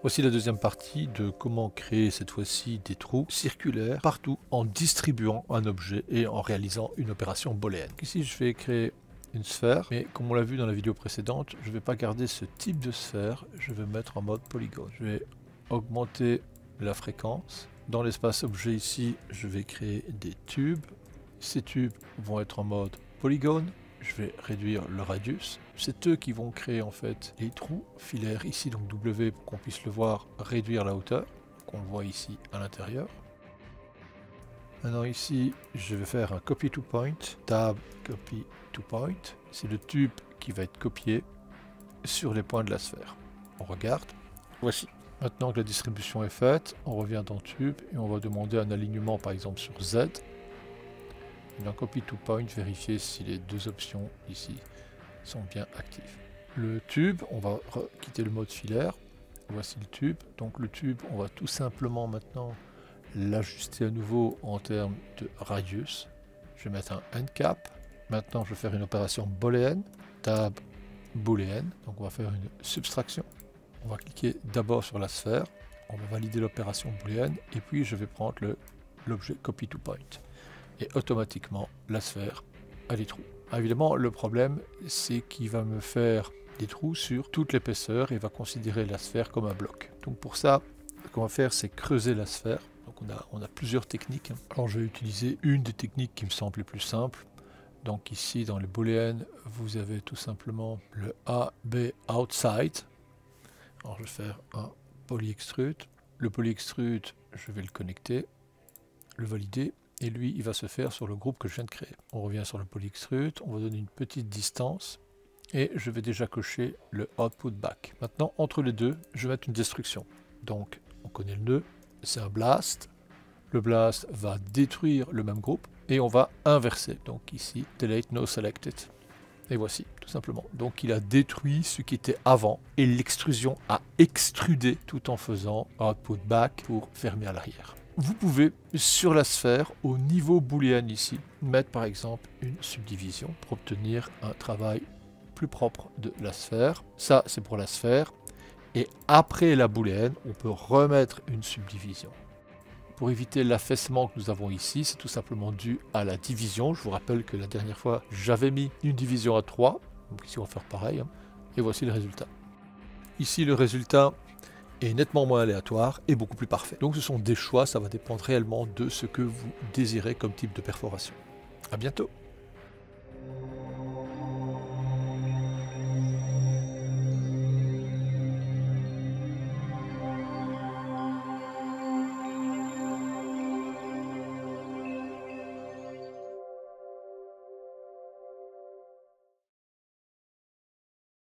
Voici la deuxième partie de comment créer cette fois-ci des trous circulaires partout en distribuant un objet et en réalisant une opération booléenne. Ici je vais créer une sphère, mais comme on l'a vu dans la vidéo précédente, je ne vais pas garder ce type de sphère, je vais mettre en mode polygone. Je vais augmenter la fréquence. Dans l'espace objet ici, je vais créer des tubes. Ces tubes vont être en mode polygone. Je vais réduire le radius. C'est eux qui vont créer en fait les trous filaires ici, donc W pour qu'on puisse le voir, réduire la hauteur, qu'on le voit ici à l'intérieur. Maintenant ici, je vais faire un copy to point, tab copy to point. C'est le tube qui va être copié sur les points de la sphère. On regarde. Voici. Maintenant que la distribution est faite, on revient dans tube et on va demander un alignement par exemple sur Z. Et dans copy to point, vérifier si les deux options ici sont bien actives. Le tube, on va quitter le mode filaire. Voici le tube. Donc le tube, on va tout simplement maintenant l'ajuster à nouveau en termes de radius. Je vais mettre un end cap. Maintenant, je vais faire une opération booléenne. Tab booléenne. Donc on va faire une subtraction. On va cliquer d'abord sur la sphère. On va valider l'opération booléenne. Et puis je vais prendre l'objet copy to point. Et automatiquement, la sphère a des trous. Alors évidemment, le problème, c'est qu'il va me faire des trous sur toute l'épaisseur et va considérer la sphère comme un bloc. Donc pour ça, ce qu'on va faire, c'est creuser la sphère. Donc on a plusieurs techniques. Alors je vais utiliser une des techniques qui me semble les plus simples. Donc ici, dans les booléennes, vous avez tout simplement le AB outside. Alors je vais faire un polyextrude. Le polyextrude, je vais le connecter, le valider. Et lui, il va se faire sur le groupe que je viens de créer. On revient sur le polyextrude, on va donner une petite distance. Et je vais déjà cocher le output back. Maintenant, entre les deux, je vais mettre une destruction. Donc, on connaît le nœud, c'est un blast. Le blast va détruire le même groupe. Et on va inverser. Donc ici, delete no selected. Et voici, tout simplement. Donc il a détruit ce qui était avant. Et l'extrusion a extrudé tout en faisant output back pour fermer à l'arrière. Vous pouvez, sur la sphère, au niveau booléen ici, mettre par exemple une subdivision pour obtenir un travail plus propre de la sphère. Ça, c'est pour la sphère. Et après la booléenne, on peut remettre une subdivision. Pour éviter l'affaissement que nous avons ici, c'est tout simplement dû à la division. Je vous rappelle que la dernière fois, j'avais mis une division à 3. Donc ici, on va faire pareil. Et voici le résultat. Ici, le résultat est nettement moins aléatoire et beaucoup plus parfait. Donc ce sont des choix, ça va dépendre réellement de ce que vous désirez comme type de perforation. À bientôt!